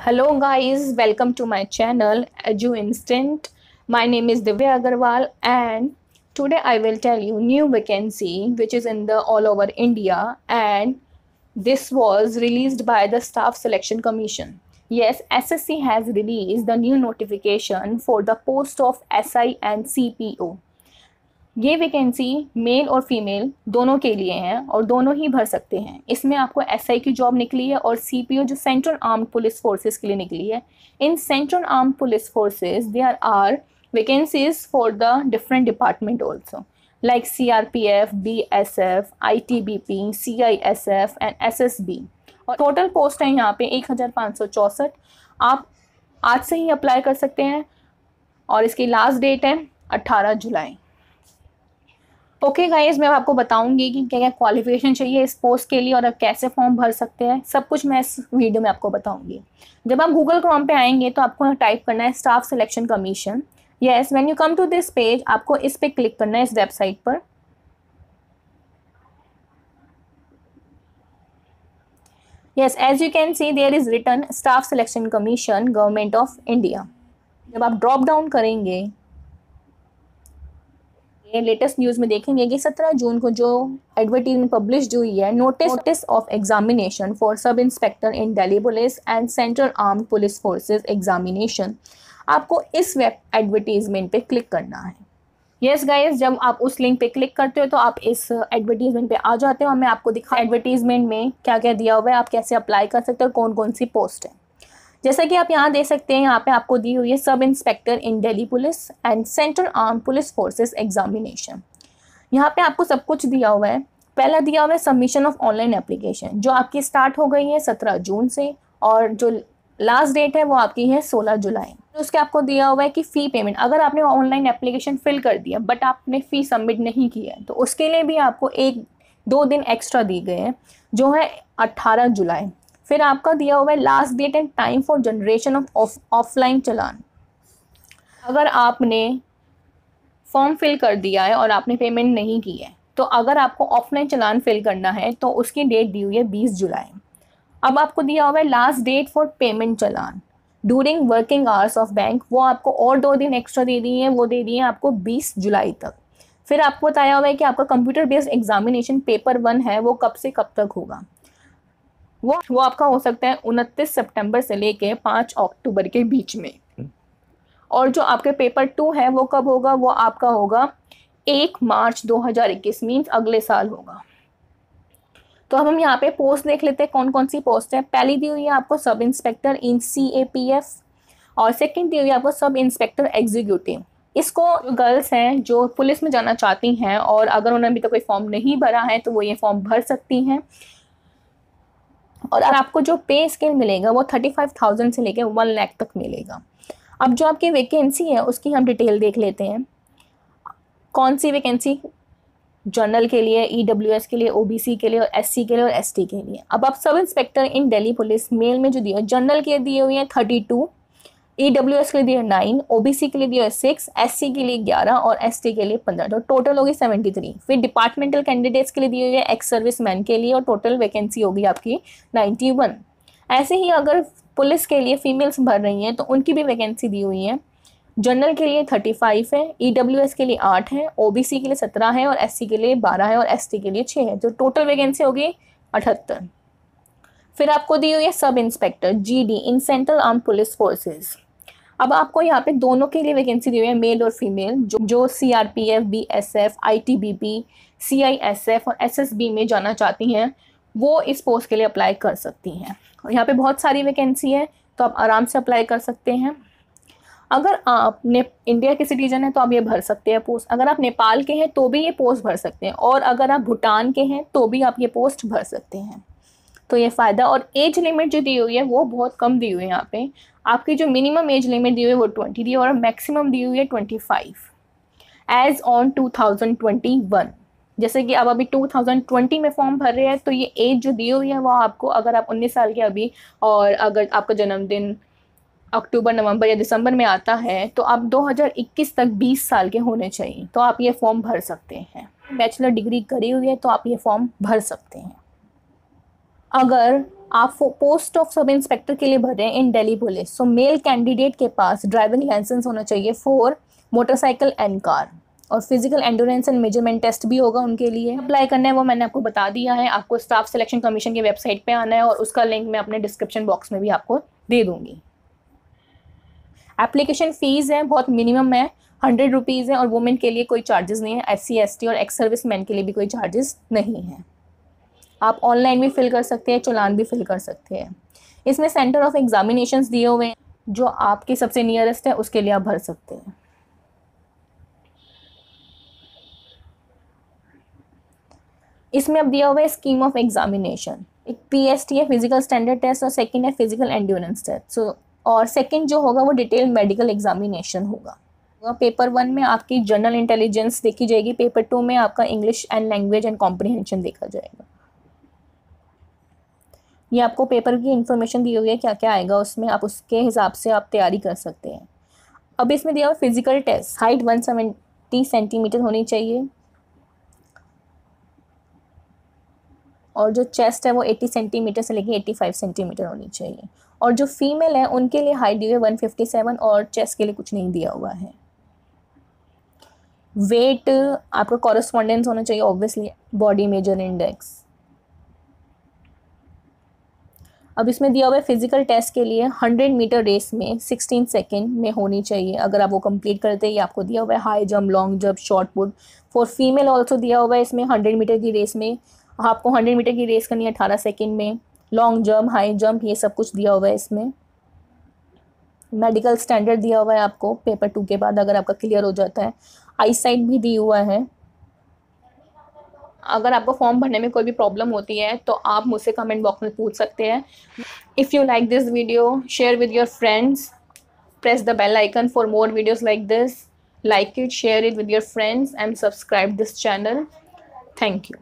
Hello guys, welcome to my channel Edu Instant. My name is Divya Agarwal and today I will tell you new vacancy which is in the all over India, and this was released by the Staff Selection Commission. Yes, SSC has released the new notification for the post of SI and CPO. ये vacancy mail और female दोनों के लिए हैं और दोनों ही भर सकते हैं। इसमें आपको एसआई की जॉब निकली है और सीपीओ जो सेंट्रल आर्म्ड पुलिस फोर्सेस के लिए निकली है। In central armed police forces there are vacancies for the different department also like CRPF, BSF, ITBP, CISF and SSB. और टोटल पोस्ट है यहाँ पे 1564। आप आज से ही अप्लाई कर सकते हैं और इसकी लास्ट डेट है 18 जुलाई। ओके गाइस, मैं आपको बताऊंगी कि क्या क्या क्वालिफिकेशन चाहिए इस पोस्ट के लिए और आप कैसे फॉर्म भर सकते हैं। सब कुछ मैं इस वीडियो में आपको बताऊंगी। जब आप गूगल क्रोम पे आएंगे तो आपको टाइप करना है staff selection commission. Yes, when you come to this page आपको इस पे क्लिक करना है, इस वेबसाइट पर। Yes, as you can see there is written staff selection commission government of India. जब आप ड्रॉप डाउन करेंगे लेटेस्ट न्यूज़ में देखेंगे कि 17 जून को जो एडवर्टीजमेंट पब्लिश हुई है, notice of examination for sub inspector in Delhi police and central armed police forces examination. आपको इस वेब एडवर्टीजमेंट पे क्लिक करना है। यस गाइस, जब आप उस लिंक पे क्लिक करते हो तो आप इस एडवर्टीजमेंट पे आ जाते हो और मैं आपको दिखा एडवर्टीजमेंट में क्या क्या दिया हुआ है, आप कैसे अप्लाई कर सकते हो, कौन कौन सी पोस्ट है। जैसा कि आप यहाँ देख सकते हैं, यहाँ पे आपको दी हुई है sub inspector in Delhi police and central armed police forces examination. यहाँ पे आपको सब कुछ दिया हुआ है। पहला दिया हुआ है सबमिशन ऑफ ऑनलाइन एप्लीकेशन, जो आपकी स्टार्ट हो गई है 17 जून से और जो लास्ट डेट है वो आपकी है 16 जुलाई। तो उसके आपको दिया हुआ है कि फ़ी पेमेंट, अगर आपने ऑनलाइन एप्लीकेशन फिल कर दिया बट आपने फ़ी सबमिट नहीं किया है तो उसके लिए भी आपको 1-2 दिन एक्स्ट्रा दी गए हैं, जो है 18 जुलाई। फिर आपका दिया हुआ है last date and time for generation of offline चालान। अगर आपने फॉर्म फिल कर दिया है और आपने पेमेंट नहीं की है तो अगर आपको ऑफलाइन चालान फिल करना है तो उसकी डेट दी हुई है 20 जुलाई। अब आपको दिया हुआ है last date for payment challan during working hours of bank, वो आपको और 2 दिन एक्स्ट्रा दे दिए हैं, वो दे दिए हैं आपको 20 जुलाई तक। फिर आपको बताया हुआ है कि आपका कंप्यूटर बेस्ड एग्जामिनेशन पेपर 1 है वो कब से कब तक होगा। वो आपका हो सकता है 29 सितंबर से लेके 5 अक्टूबर के बीच में। और जो आपके पेपर 2 है वो कब होगा, वो आपका होगा 1 मार्च 2021, मीन्स अगले साल होगा। तो अब हम यहाँ पे पोस्ट देख लेते हैं कौन कौन सी पोस्ट है। पहली दी हुई है आपको सब इंस्पेक्टर इन CAPF और सेकंड दी हुई है आपको सब इंस्पेक्टर एग्जीक्यूटिव। इसको गर्ल्स हैं जो पुलिस में जाना चाहती हैं और अगर उन्होंने अभी तक कोई फॉर्म नहीं भरा है तो वो ये फॉर्म भर सकती हैं। और आपको जो पे स्केल मिलेगा वो 35,000 से लेकर 1 लाख तक मिलेगा। अब जो आपकी वैकेंसी है उसकी हम डिटेल देख लेते हैं। कौन सी वैकेंसी जनरल के लिए, EWS के लिए, OBC के लिए और SC के लिए और ST के लिए। अब आप सब इंस्पेक्टर इन दिल्ली पुलिस मेल में जो दिया, जनरल के दिए हुए हैं 32, EWS के लिए दिए 9, OBC के लिए दिए 6, SC के लिए 11 और ST के लिए 15, तो टोटल होगी 73। फिर डिपार्टमेंटल कैंडिडेट्स के लिए दिए हुए एक्स सर्विस मैन के लिए और टोटल वैकेंसी होगी आपकी 91। ऐसे ही अगर पुलिस के लिए फीमेल्स भर रही हैं तो उनकी भी वैकेंसी दी हुई है। जनरल के लिए 35 है, EWS के लिए 8 है, OBC के लिए 17 है और SC के लिए 12 है और ST के लिए 6 है, तो टोटल वैकेंसी होगी 78। फिर आपको दी हुई है सब इंस्पेक्टर GD इन सेंट्रल आर्म्ड पुलिस फोर्सेस। अब आपको यहाँ पे दोनों के लिए वैकेंसी दी हुई है, मेल और फीमेल। जो CRPF, BSF, ITBP, CISF और SSB में जाना चाहती हैं वो इस पोस्ट के लिए अप्लाई कर सकती हैं। और यहाँ पे बहुत सारी वैकेंसी है तो आप आराम से अप्लाई कर सकते हैं। अगर आप इंडिया के सिटीजन हैं तो आप ये भर सकते हैं पोस्ट। अगर आप नेपाल के हैं तो भी ये पोस्ट भर सकते हैं और अगर आप भूटान के हैं तो भी आप ये पोस्ट भर सकते हैं। तो ये फ़ायदा। और एज लिमिट जो दी हुई है वो बहुत कम दी हुई है। यहाँ पे आपकी जो मिनिमम एज लिमिट दी हुई है वो 20 दी है और मैक्सिमम दी हुई है 25 एज ऑन 2021। जैसे कि आप अभी 2020 में फॉर्म भर रहे हैं तो ये एज जो दी हुई है वो आपको, अगर आप 19 साल के अभी और अगर आपका जन्मदिन अक्टूबर, नवंबर या दिसंबर में आता है तो आप 2021 तक 20 साल के होने चाहिए, तो आप ये फॉर्म भर सकते हैं। बैचलर डिग्री करी हुई है तो आप ये फॉर्म भर सकते हैं। अगर आप पोस्ट ऑफ सब इंस्पेक्टर के लिए भर रहे हैं in Delhi police. So male candidate के पास ड्राइविंग लाइसेंस होना चाहिए फॉर मोटरसाइकिल एंड कार, और physical endurance and measurement test भी होगा उनके लिए। अप्लाई करना है वो मैंने आपको बता दिया है। आपको स्टाफ सिलेक्शन कमीशन की वेबसाइट पे आना है और उसका लिंक मैं अपने डिस्क्रिप्शन बॉक्स में भी आपको दे दूंगी। एप्लीकेशन फ़ीस है बहुत मिनिमम है, 100 रुपीज़ है, और वुमेन के लिए कोई चार्जेस नहीं है। SC ST और एक्स सर्विस मैन के लिए भी कोई चार्जेस नहीं है। आप ऑनलाइन भी फिल कर सकते हैं, चालान भी फिल कर सकते हैं। इसमें सेंटर ऑफ एग्जामिनेशंस दिए हुए हैं, जो आपके सबसे नियरेस्ट है उसके लिए आप भर सकते हैं। इसमें अब दिया हुआ है स्कीम ऑफ एग्जामिनेशन। एक PST है फिजिकल स्टैंडर्ड टेस्ट, और सेकंड है फिजिकल एंड्योरेंस टेस्ट। और सेकंड जो होगा वो डिटेल मेडिकल एग्जामिनेशन होगा। पेपर 1 में आपकी जनरल इंटेलिजेंस देखी जाएगी, पेपर 2 में आपका English and language and comprehension देखा जाएगा। ये आपको पेपर की इंफॉर्मेशन दी हुई है क्या क्या आएगा उसमें, आप उसके हिसाब से आप तैयारी कर सकते हैं। अब इसमें दिया हुआ फिजिकल टेस्ट, हाइट 170 सेंटीमीटर होनी चाहिए, और जो चेस्ट है वो 80 सेंटीमीटर से लेके 85 सेंटीमीटर होनी चाहिए। और जो फीमेल है उनके लिए हाइट दी हुई है 157, और चेस्ट के लिए कुछ नहीं दिया हुआ है। वेट आपका कॉरेस्पॉन्डेंस होना चाहिए ऑब्वियसली, बॉडी मेजर इंडेक्स। अब इसमें दिया हुआ है फिजिकल टेस्ट के लिए 100 मीटर रेस में 16 सेकेंड में होनी चाहिए। अगर आप वो कंप्लीट करते हैं, ये आपको दिया हुआ है high jump, long jump, short put. For female also दिया हुआ है इसमें 100 मीटर की रेस में आपको 100 मीटर की रेस करनी है 18 सेकेंड में। लॉन्ग जंप, हाई जंप, ये सब कुछ दिया हुआ है इसमें। मेडिकल स्टैंडर्ड दिया हुआ है आपको पेपर 2 के बाद, अगर आपका क्लियर हो जाता है। आई साइट भी दी हुआ है। अगर आपको फॉर्म भरने में कोई भी प्रॉब्लम होती है तो आप मुझसे कमेंट बॉक्स में पूछ सकते हैं। If you like this video, share with your friends, press the bell icon for more videos like this. Like it, share it with your friends, and subscribe this channel. Thank you.